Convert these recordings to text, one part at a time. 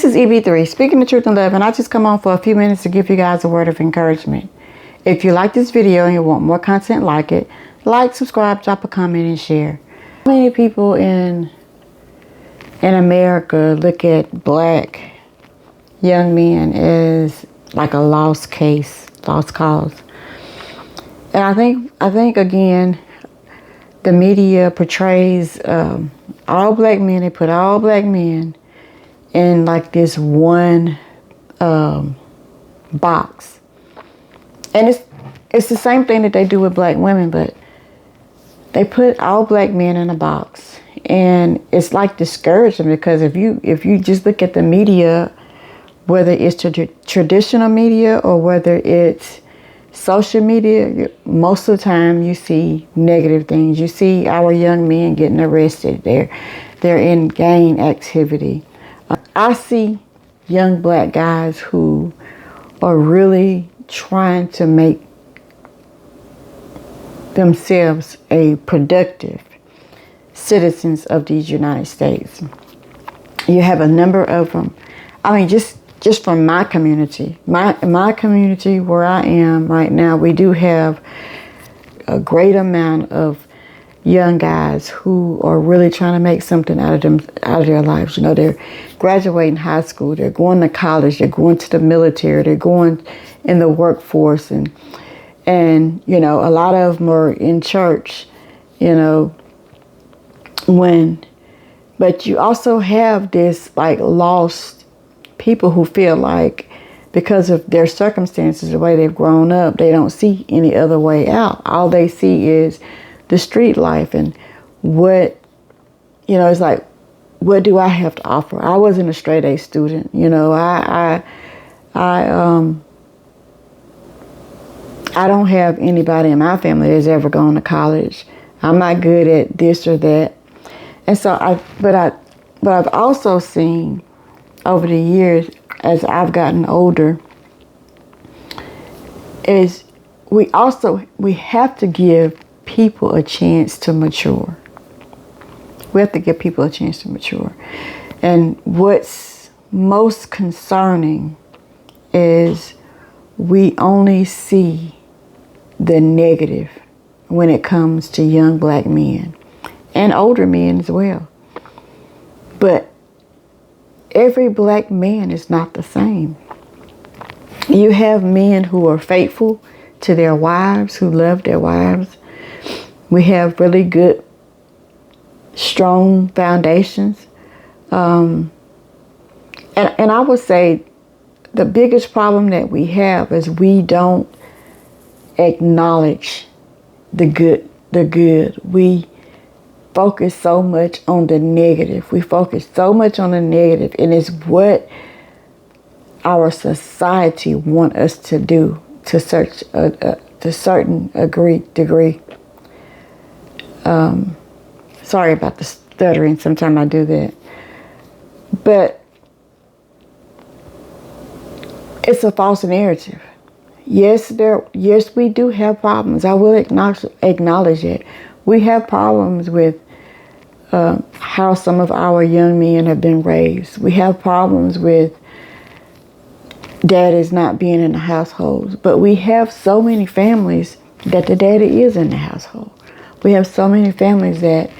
is EB3, speaking the truth in love, and I just come on for a few minutes to give you guys a word of encouragement. If you like this video and you want more content like it, like, subscribe, drop a comment, and share. Many people in America look at black young men as like a lost case, lost cause. And I think again, the media portrays all black men. They put all black men in like this one box, and it's the same thing that they do with black women, but they put all black men in a box, and it's like discouraging, because if you just look at the media, whether it's traditional media or whether it's social media, most of the time you see negative things. You see our young men getting arrested. They're in gang activity. I see young black guys who are really trying to make themselves a productive citizens of these United States. You have a number of them. I mean, just from my community, my community where I am right now, we do have a great amount of young guys who are really trying to make something out of their lives. You know, they're graduating high school, they're going to college, they're going to the military, they're going in the workforce, and you know, a lot of them are in church, you know, but you also have this like lost people who feel like because of their circumstances, the way they've grown up, they don't see any other way out. All they see is the street life, and what, you know, it's like, what do I have to offer? I wasn't a straight A student, you know. I don't have anybody in my family that's ever gone to college. I'm not good at this or that. And so but I've also seen over the years, as I've gotten older, is we have to give people a chance to mature. We have to give people a chance to mature. And what's most concerning is we only see the negative when it comes to young black men and older men as well. But every black man is not the same. You have men who are faithful to their wives, who love their wives. We have really good, strong foundations. And I would say the biggest problem that we have is we don't acknowledge the good. We focus so much on the negative. We focus so much on the negative, and it's what our society want us to do to certain degree. Sorry about the stuttering. Sometimes I do that. But it's a false narrative. Yes, we do have problems. I will acknowledge it. We have problems with how some of our young men have been raised. We have problems with daddies not being in the household. But we have so many families that the daddy is in the household. We have so many families that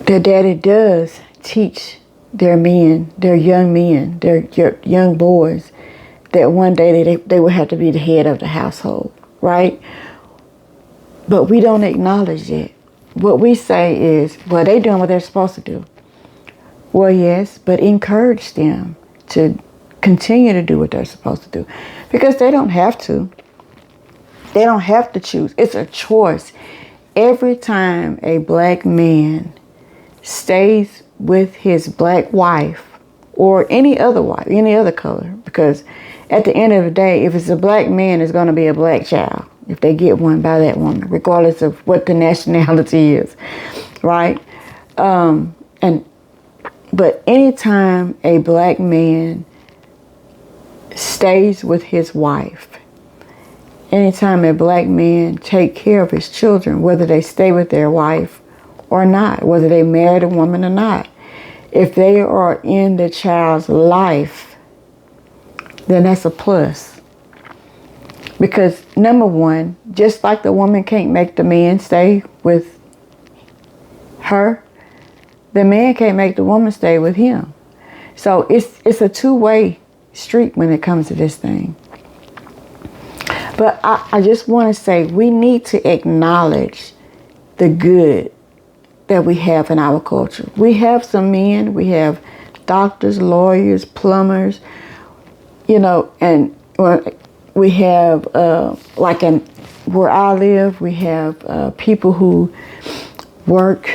their daddy does teach their men, their young boys, that one day they will have to be the head of the household, right? But we don't acknowledge it. What we say is, well, they're doing what they're supposed to do. Well, yes, but encourage them to continue to do what they're supposed to do, because they don't have to. They don't have to choose. It's a choice. Every time a black man stays with his black wife, or any other wife, any other color, because at the end of the day, if it's a black man, it's going to be a black child if they get one by that woman, regardless of what the nationality is, right? But anytime a black man stays with his wife, anytime a black man take care of his children, whether they stay with their wife or not, whether they married a woman or not, If they are in the child's life, then that's a plus. Because number one, just like the woman can't make the man stay with her, the man can't make the woman stay with him. So it's a two-way street when it comes to this thing. But I just want to say we need to acknowledge the good that we have in our culture. We have some men, we have doctors, lawyers, plumbers, and we have, like in where I live, we have people who work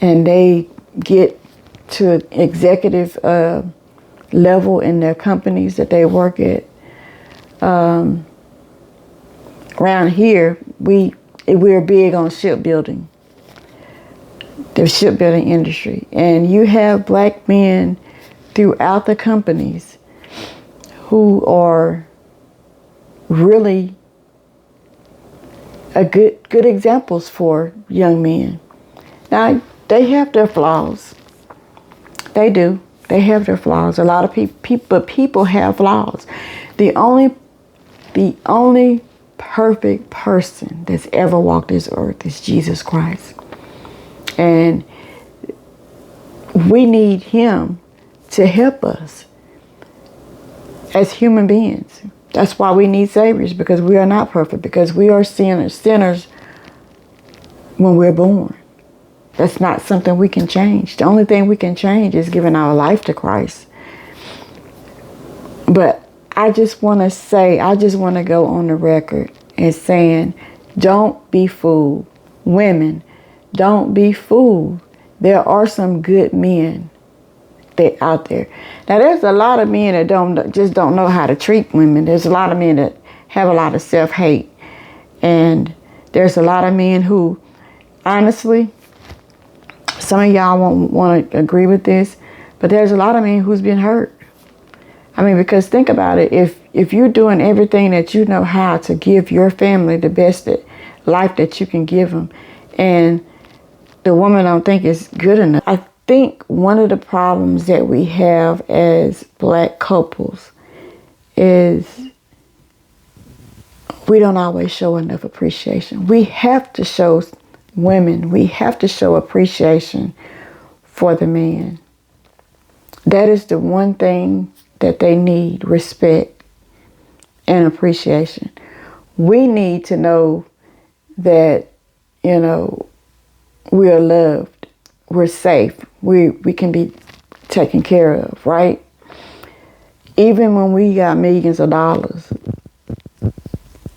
and they get to an executive level in their companies that they work at. Around here, we're big on shipbuilding, the shipbuilding industry. And you have black men throughout the companies who are really good examples for young men. Now, they have their flaws. They do. They have their flaws. A lot of people have flaws. The only perfect person that's ever walked this earth is Jesus Christ. And we need him to help us as human beings. That's why we need saviors, because we are not perfect, because we are sinners when we're born. That's not something we can change. The only thing we can change is giving our life to Christ. But I just want to go on the record and saying, don't be fooled. Women, don't be fooled. There are some good men out there. Now, there's a lot of men that don't know how to treat women. There's a lot of men that have a lot of self-hate. And there's a lot of men who, honestly, some of y'all won't want to agree with this, but there's a lot of men who's been hurt. I mean, because think about it. If you're doing everything that you know how to give your family the best life that you can give them, and the woman don't think it's good enough. I think one of the problems that we have as black couples is we don't always show enough appreciation. We have to show appreciation for the man. That is the one thing that they need, respect and appreciation. We need to know that, we are loved, we're safe, we can be taken care of, right? Even when we got millions of dollars,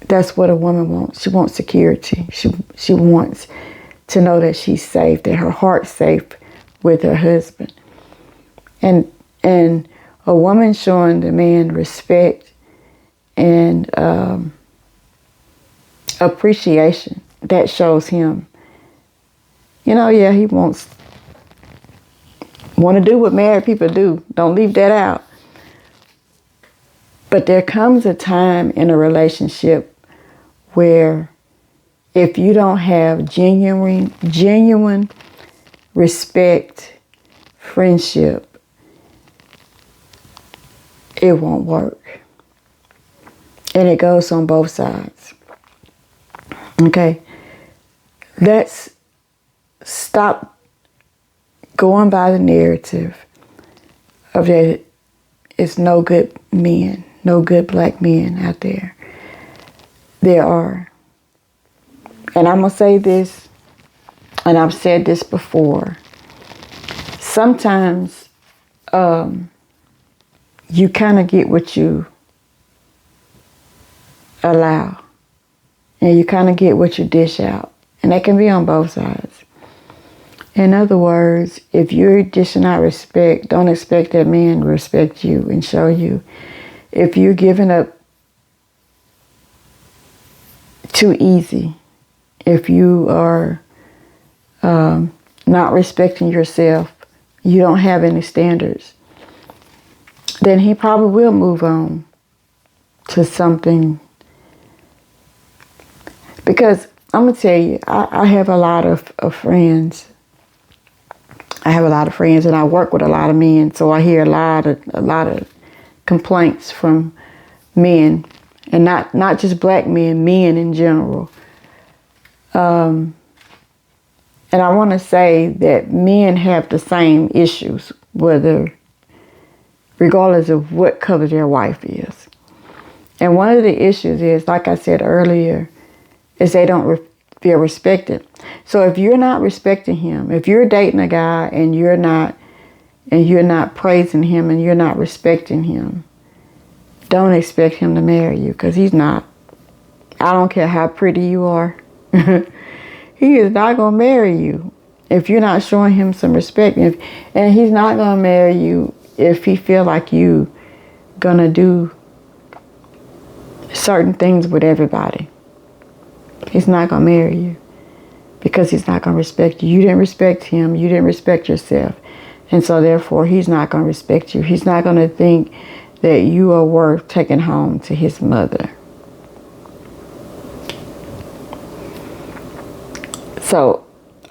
that's what a woman wants. She wants security. She wants to know that she's safe, that her heart's safe with her husband. And a woman showing the man respect and appreciation, that shows him, he want to do what married people do. Don't leave that out. But there comes a time in a relationship where if you don't have genuine respect, friendship, it won't work. And it goes on both sides. Okay? Let's stop going by the narrative of that it's no good men, no good black men out there. There are. And I'm going to say this, and I've said this before. Sometimes you kind of get what you allow. And you kind of get what you dish out. And that can be on both sides. In other words, if you're dishing out respect, don't expect that man to respect you and show you. If you're giving up too easy, if you are not respecting yourself, you don't have any standards, then he probably will move on to something. Because I'm going to tell you, I have a lot of friends. I have a lot of friends, and I work with a lot of men, so I hear a lot of complaints from men, and not just black men, men in general. And I want to say that men have the same issues, regardless of what color their wife is. And one of the issues is, like I said earlier, is they don't feel respected. So if you're not respecting him, if you're dating a guy and you're not praising him and you're not respecting him, don't expect him to marry you, because he's not. I don't care how pretty you are. He is not going to marry you if you're not showing him some respect. And he's not going to marry you if he feel like you going to do certain things with everybody. He's not going to marry you because he's not going to respect you. You didn't respect him. You didn't respect yourself. And so therefore, he's not going to respect you. He's not going to think that you are worth taking home to his mother. So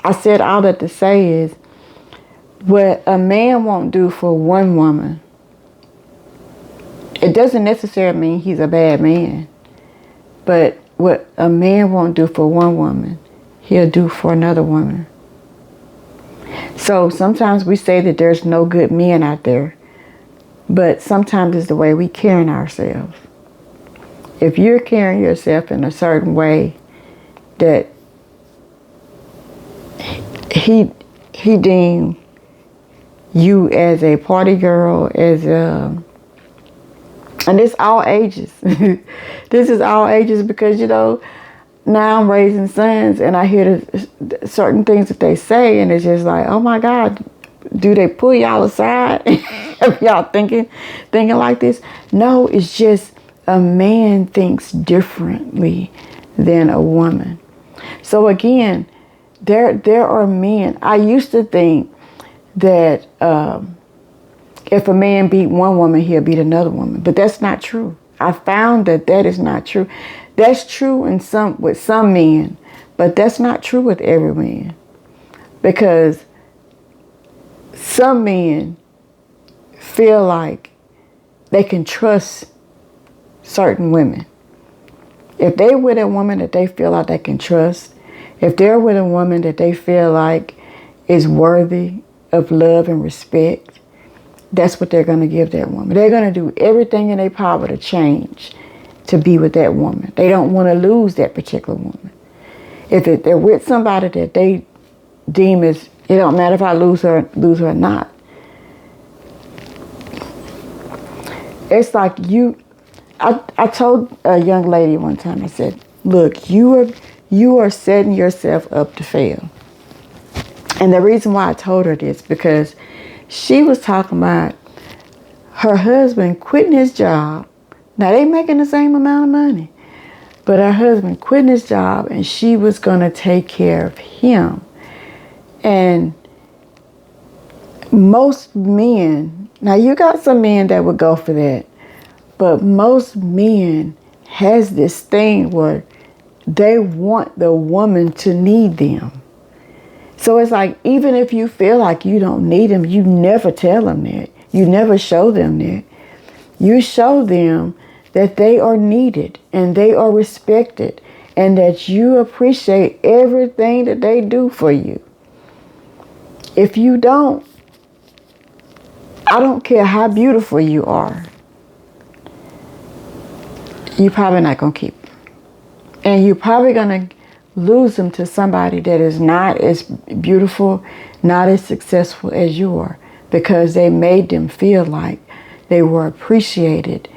I said all that to say is, what a man won't do for one woman, it doesn't necessarily mean he's a bad man. But what a man won't do for one woman, he'll do for another woman. So sometimes we say that there's no good men out there, but sometimes it's the way we carry ourselves. If you're carrying yourself in a certain way that he deemed you as a party girl, and it's all ages. This is all ages, because, now I'm raising sons and I hear certain things that they say, and it's just like, oh my God, do they pull y'all aside? Y'all thinking like this? No, it's just a man thinks differently than a woman. So again, there are men. I used to think that if a man beat one woman, he'll beat another woman. But that's not true. I found that is not true. That's true with some men, but that's not true with every man. Because some men feel like they can trust certain women. If they're with a woman that they feel like they can trust, if they're with a woman that they feel like is worthy of love and respect, that's what they're going to give that woman. They're going to do everything in their power to change to be with that woman. They don't want to lose that particular woman. If they're with somebody that they deem as, it don't matter if I lose her or not. It's like I told a young lady one time, I said, look, you are setting yourself up to fail. And the reason why I told her this, because she was talking about her husband quitting his job. Now, they making the same amount of money. But her husband quitting his job, and she was going to take care of him. And most men, now you got some men that would go for that. But most men has this thing where they want the woman to need them. So it's like, even if you feel like you don't need them, you never tell them that. You never show them that. You show them that they are needed and they are respected and that you appreciate everything that they do for you. If you don't, I don't care how beautiful you are, you're probably not going to keep them. And you're probably going to lose them to somebody that is not as beautiful, not as successful as you are, because they made them feel like they were appreciated,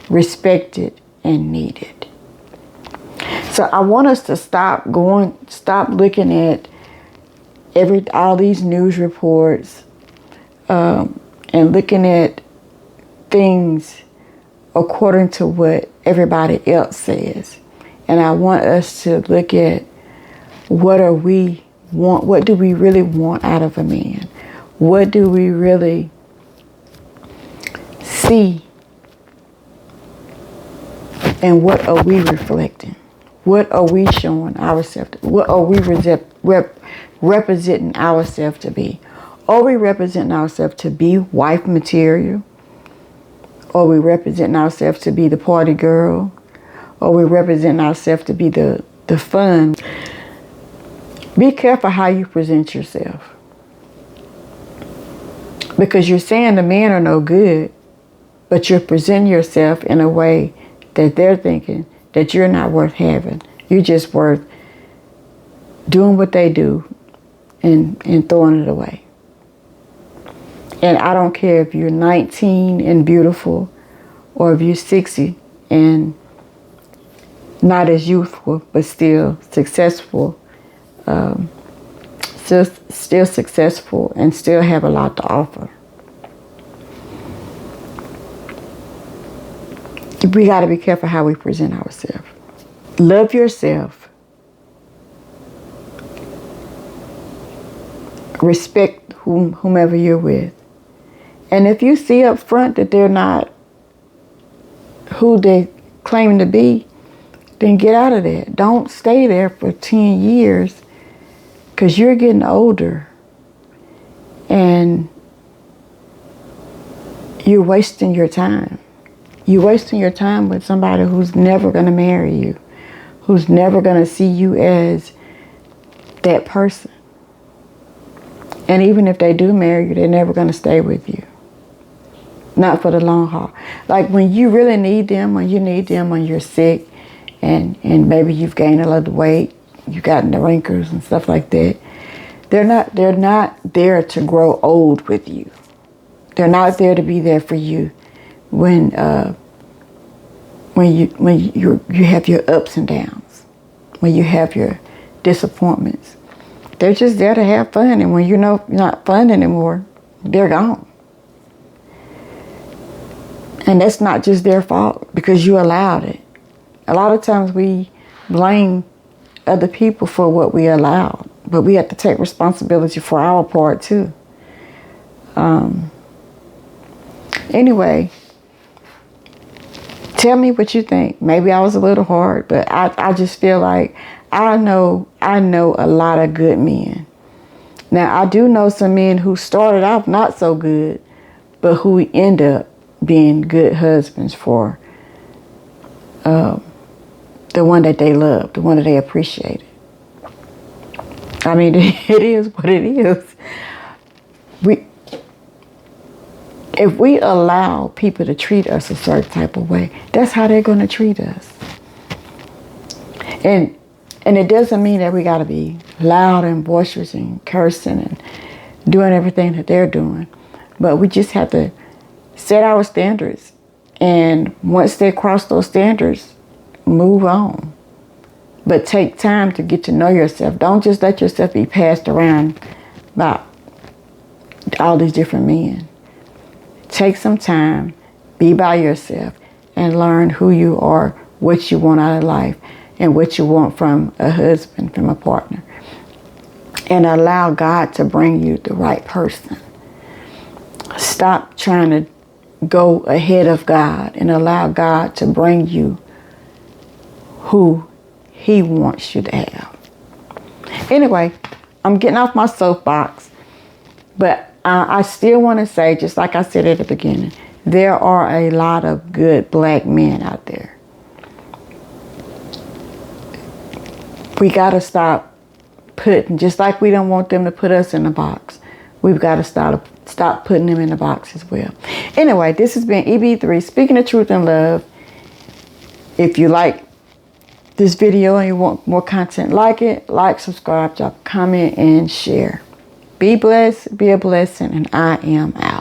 respected, and needed. So I want us to stop looking at all these news reports and looking at things according to what everybody else says. And I want us to look at what do we really want out of a man? What do we really see? And what are we reflecting? What are we showing ourselves? What are we representing ourselves to be? Or we represent ourselves to be wife material, or we represent ourselves to be the party girl, or we represent ourselves to be the fun. Be careful how you present yourself. Because you're saying the men are no good, but you're presenting yourself in a way that they're thinking that you're not worth having. You're just worth doing what they do and throwing it away. And I don't care if you're 19 and beautiful, or if you're 60 and not as youthful, but still successful, still successful and still have a lot to offer. We got to be careful how we present ourselves. Love yourself. Respect whomever you're with. And if you see up front that they're not who they claim to be, then get out of there. Don't stay there for 10 years because you're getting older and you're wasting your time. You're wasting your time with somebody who's never going to marry you, who's never going to see you as that person. And even if they do marry you, they're never going to stay with you. Not for the long haul. Like when you really need them, when you're sick and maybe you've gained a lot of weight, you've gotten the wrinkles and stuff like that. They're not there to grow old with you. They're not there to be there for you when you have your ups and downs, when you have your disappointments. They're just there to have fun, and when you're not fun anymore, they're gone. And that's not just their fault because you allowed it. A lot of times we blame other people for what we allowed, but we have to take responsibility for our part too. Anyway, tell me what you think. Maybe I was a little hard, but I just feel like I know a lot of good men. Now, I do know some men who started off not so good, but who end up being good husbands for the one that they love, the one that they appreciated. I mean, it is what it is. If we allow people to treat us a certain type of way, that's how they're going to treat us. And it doesn't mean that we got to be loud and boisterous and cursing and doing everything that they're doing. But we just have to set our standards. And once they cross those standards, move on. But take time to get to know yourself. Don't just let yourself be passed around by all these different men. Take some time, be by yourself, and learn who you are, what you want out of life, and what you want from a husband, from a partner. And allow God to bring you the right person. Stop trying to go ahead of God and allow God to bring you who He wants you to have. Anyway, I'm getting off my soapbox, but I still want to say, just like I said at the beginning, there are a lot of good black men out there. We got to stop putting, just like we don't want them to put us in a box, we've got to stop putting them in the box as well. Anyway, this has been EB3, speaking the truth in love. If you like this video and you want more content like it, like, subscribe, drop a comment, and share. Be blessed, be a blessing, and I am out.